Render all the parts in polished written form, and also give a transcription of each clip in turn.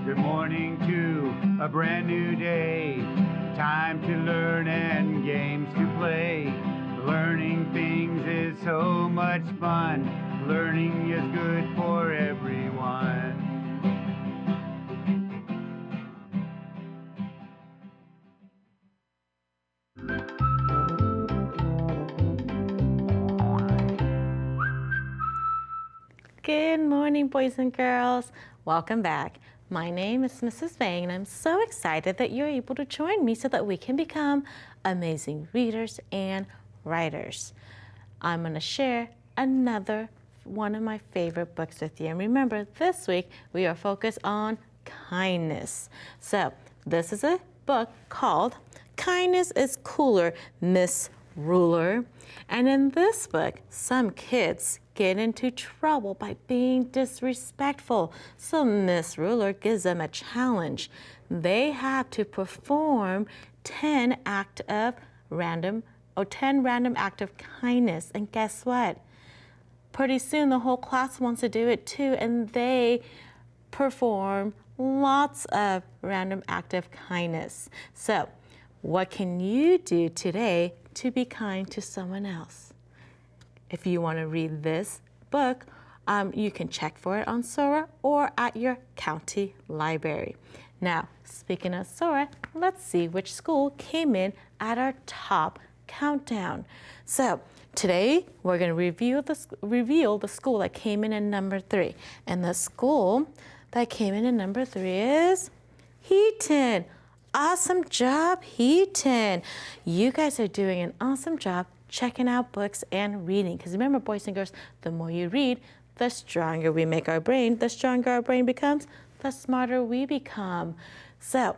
Good morning to a brand new day. Time to learn and games to play. Learning things is so much fun. Learning is good for everyone. Good morning, boys and girls. Welcome back. My name is Mrs. Vang, and I'm so excited that you're able to join me so that we can become amazing readers and writers. I'm going to share another one of my favorite books with you. And remember, this week we are focused on kindness. So this is a book called Kindness is Cooler, Miss Ruler. And in this book, some kids get into trouble by being disrespectful. So Miss Ruler gives them a challenge. They have to perform 10 random acts of kindness. And guess what? Pretty soon the whole class wants to do it too, and they perform lots of random acts of kindness. So what can you do today to be kind to someone else? If you want to read this book, you can check for it on Sora or at your county library. Now, speaking of Sora, let's see which school came in at our top countdown. So today we're going to reveal the school that came in at number 3. And the school that came in at number 3 is Heaton. Awesome job, Heaton. You guys are doing an awesome job checking out books and reading. Because remember, boys and girls, the more you read, the stronger we make our brain. The stronger our brain becomes, the smarter we become. So,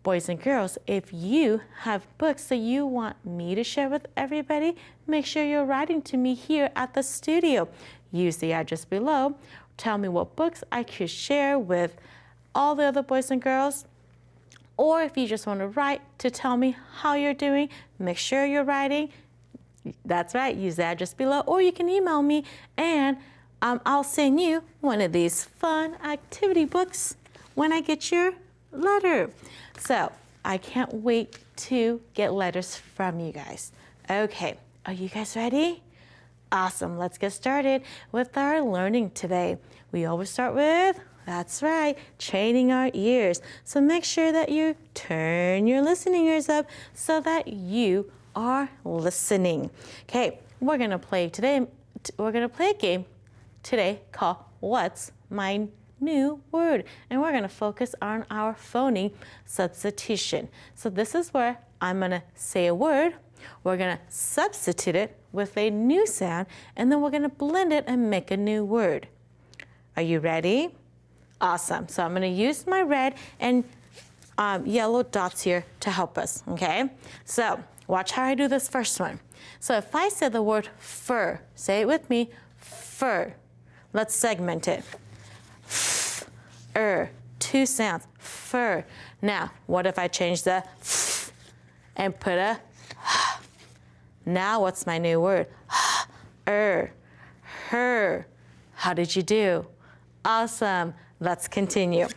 boys and girls, if you have books that you want me to share with everybody, make sure you're writing to me here at the studio. Use the address below. Tell me what books I could share with all the other boys and girls. Or if you just want to write to tell me how you're doing, make sure you're writing. That's right, use the address below, or you can email me and I'll send you one of these fun activity books when I get your letter. So I can't wait to get letters from you guys. Okay, are you guys ready? Awesome, let's get started with our learning today. We always start with, that's right, training our ears. So make sure that you turn your listening ears up so that you are listening. Okay, we're gonna play a game today called What's My New Word? And we're gonna focus on our phoneme substitution. So this is where I'm gonna say a word, we're gonna substitute it with a new sound, and then we're gonna blend it and make a new word. Are you ready? Awesome. So I'm gonna use my red and yellow dots here to help us, okay? So watch how I do this first one. So if I say the word fur, say it with me, fur. Let's segment it. Two sounds, fur. Now, what if I change the and put a now what's my new word? Her. How did you do? Awesome. Let's continue.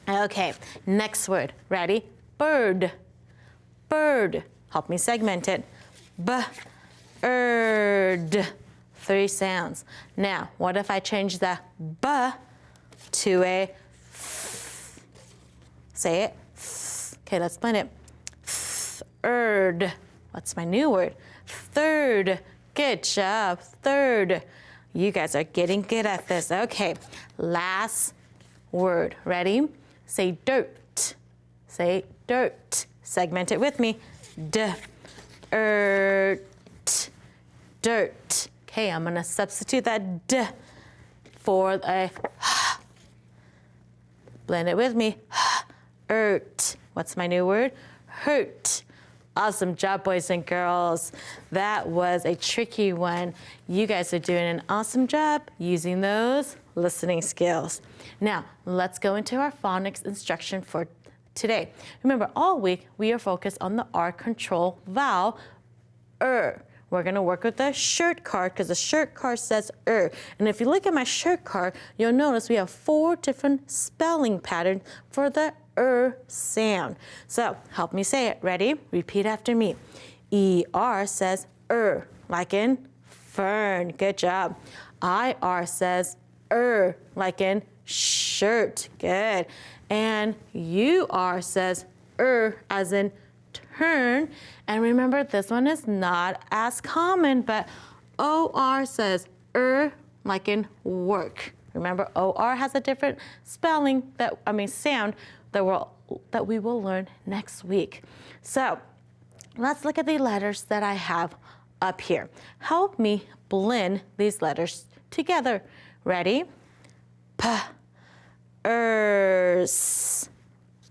Okay, next word. Ready? Bird. Bird. Help me segment it. Bird. 3 sounds. Now, what if I change the b to a f? Say it. Okay, let's blend it. Third. What's my new word? Third. Good job. Third. You guys are getting good at this. Okay, last word. Ready? Say dirt. Say dirt. Segment it with me. Dirt. Dirt. Okay, I'm gonna substitute that d for a blend it with me. Hurt. What's my new word? Hurt. Awesome job, boys and girls. That was a tricky one. You guys are doing an awesome job using those listening skills. Now, let's go into our phonics instruction for today. Remember, all week we are focused on the R control vowel, we're gonna work with the shirt card because the shirt card says And if you look at my shirt card, you'll notice we have 4 different spelling patterns for the sound. So help me say it. Ready? Repeat after me. ER says like in fern. Good job. IR says like in shirt. Good. And UR says as in turn. And remember, this one is not as common, but OR says like in work. Remember, OR has a different spelling sound that we will learn next week. So let's look at the letters that I have up here. Help me blend these letters together. Ready? P, ers,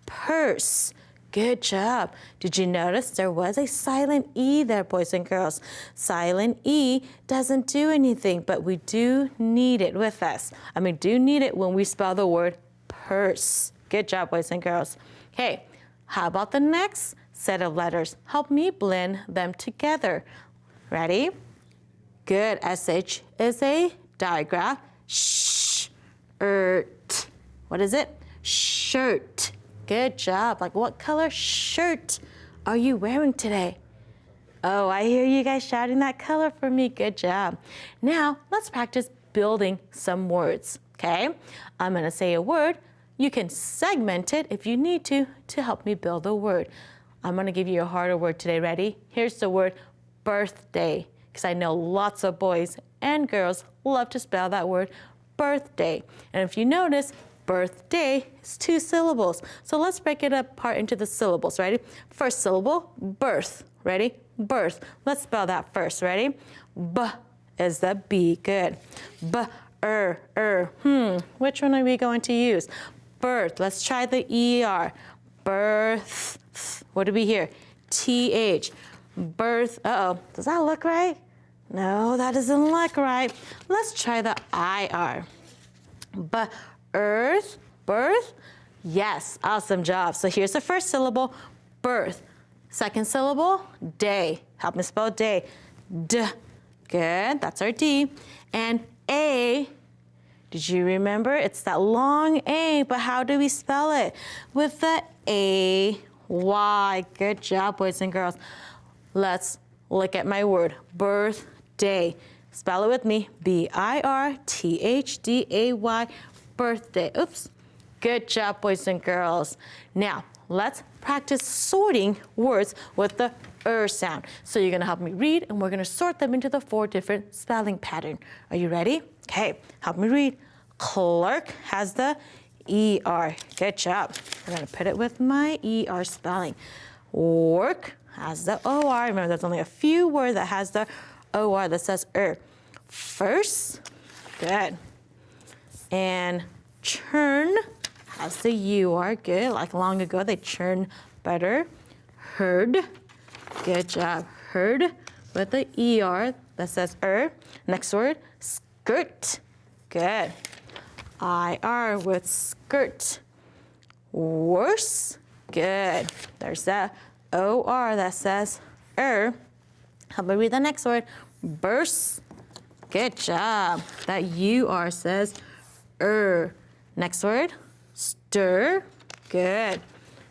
purse. Good job. Did you notice there was a silent E there, boys and girls? Silent E doesn't do anything, but we do need it with us. Do need it when we spell the word purse. Good job, boys and girls. Okay, how about the next set of letters? Help me blend them together. Ready? Good. SH is a digraph. Shirt. What is it? Shirt. Good job. Like, what color shirt are you wearing today? Oh, I hear you guys shouting that color for me. Good job. Now, let's practice building some words, okay? I'm going to say a word. You can segment it if you need to help me build a word. I'm going to give you a harder word today. Ready? Here's the word birthday, because I know lots of boys and girls love to spell that word birthday. And if you notice, birthday is 2 syllables. So let's break it apart into the syllables. Ready? First syllable, birth. Ready? Birth. Let's spell that first. Ready? B is the B. Good. B, Which one are we going to use? Birth. Let's try the ER. Birth. What do we hear? TH. Birth. Uh-oh. Does that look right? No, that doesn't look right. Let's try the IR. Earth, birth. Yes, awesome job. So here's the first syllable, birth. Second syllable, day. Help me spell day. D. Good, that's our D. And A, did you remember? It's that long A, but how do we spell it? With the A-Y. Good job, boys and girls. Let's look at my word, birthday. Spell it with me, B-I-R-T-H-D-A-Y, birthday. Oops. Good job, boys and girls. Now, let's practice sorting words with the sound. So you're going to help me read, and we're going to sort them into the 4 different spelling patterns. Are you ready? Okay, help me read. Clerk has the ER. Good job. I'm going to put it with my ER spelling. Work has the OR. Remember, there's only a few words that has the OR that says First, good. And churn has the UR, good. Like long ago, they churn butter. Herd, good job. Herd with the ER that says Next word, skirt, good. IR with skirt. Worse, good. There's that OR that says Help me read the next word, burst. Good job. That UR says Next word, stir. Good.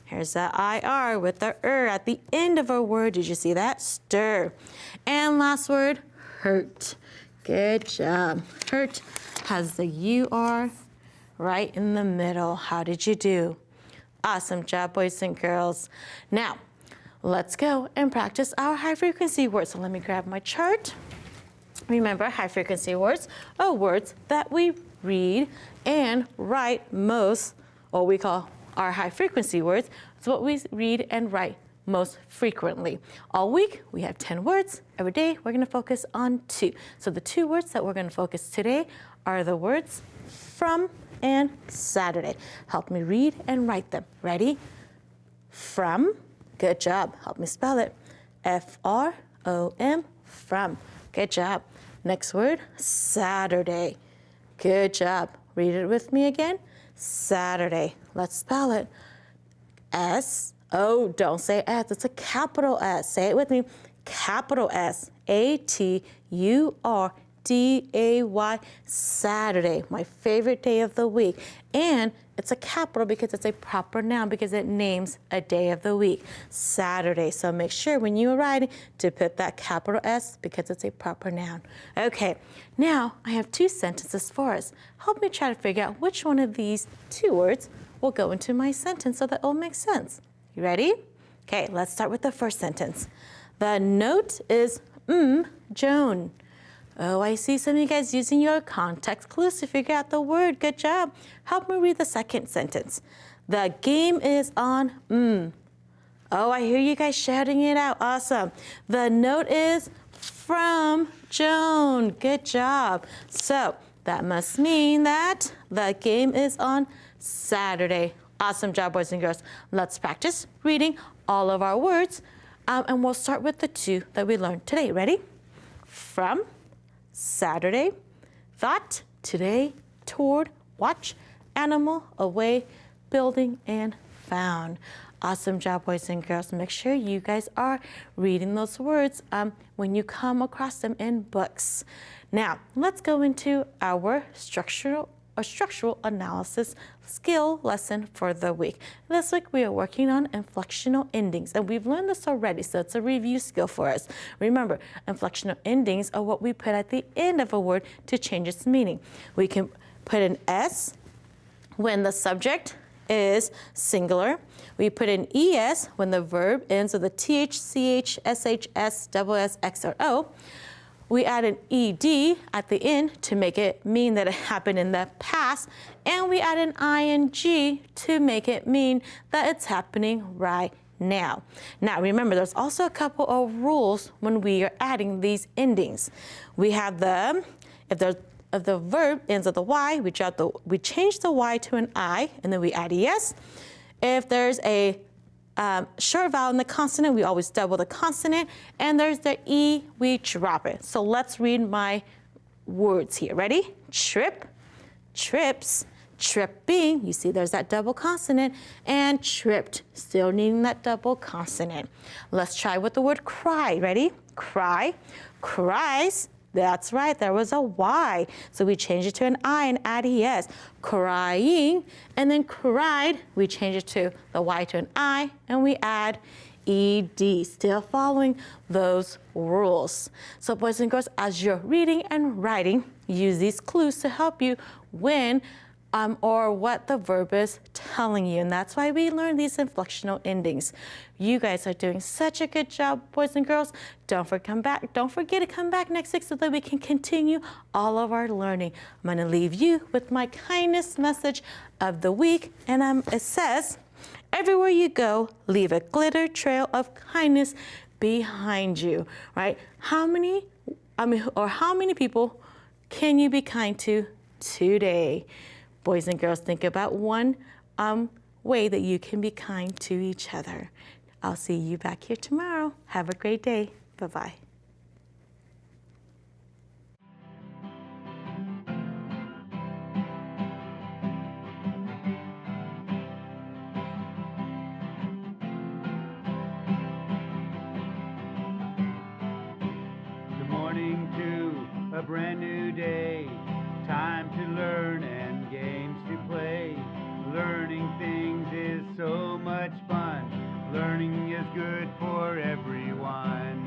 Here's the IR with the at the end of a word. Did you see that? Stir. And last word, hurt. Good job. Hurt has the UR right in the middle. How did you do? Awesome job, boys and girls. Now, let's go and practice our high frequency words. So let me grab my chart. Remember, high frequency words are words that we read and write most, what we call our high frequency words. It's what we read and write most frequently. All week, we have 10 words. Every day, we're gonna focus on 2. So the 2 words that we're gonna focus today are the words from and Saturday. Help me read and write them. Ready? From. Good job. Help me spell it. F-R-O-M, from. Good job. Next word, Saturday. Good job. Read it with me again. Saturday. Let's spell it. S. Oh, don't say S. It's a capital S. Say it with me. Capital S. Saturday, Saturday, my favorite day of the week. And it's a capital because it's a proper noun because it names a day of the week, Saturday. So make sure when you are writing to put that capital S because it's a proper noun. Okay, now I have two sentences for us. Help me try to figure out which one of these two words will go into my sentence so that it will make sense. You ready? Okay, let's start with the first sentence. The note is Joan. Oh, I see some of you guys using your context clues to figure out the word. Good job. Help me read the second sentence. The game is on Oh, I hear you guys shouting it out. Awesome. The note is from Joan. Good job. So that must mean that the game is on Saturday. Awesome job, boys and girls. Let's practice reading all of our words. And we'll start with the two that we learned today. Ready? From, Saturday, thought, today, toward, watch, animal, away, building, and found. Awesome job, boys and girls. Make sure you guys are reading those words when you come across them in books. Now, let's go into our structural analysis skill lesson for the week. This week we are working on inflectional endings, and we've learned this already, so it's a review skill for us. Remember, inflectional endings are what we put at the end of a word to change its meaning. We can put an S when the subject is singular. We put an ES when the verb ends with a TH, CH, SH, S, double S, X, or O. We add an ED at the end to make it mean that it happened in the past, and we add an ING to make it mean that it's happening right now. Now remember, there's also a couple of rules when we are adding these endings. We have if the verb ends with a Y, we change the Y to an I, and then we add ES. If there's a short vowel in the consonant, we always double the consonant, and there's the E, we drop it. So let's read my words here. Ready? Trip, trips, tripping, you see there's that double consonant, and tripped, still needing that double consonant. Let's try with the word cry. Ready? Cry, cries. That's right, there was a Y. So we change it to an I and add ES. Crying, and then cried, we change it to the Y to an I, and we add ED, still following those rules. So boys and girls, as you're reading and writing, use these clues to help you when or what the verb is telling you. And that's why we learn these inflectional endings. You guys are doing such a good job, boys and girls. Don't forget to come back next week so that we can continue all of our learning. I'm going to leave you with my kindness message of the week. And it says, everywhere you go, leave a glitter trail of kindness behind you, right? How many people can you be kind to today? Boys and girls, think about one way that you can be kind to each other. I'll see you back here tomorrow. Have a great day. Bye-bye. Good morning to a brand new day. Time to learn and games to play. Learning things is so much fun. Learning is good for everyone.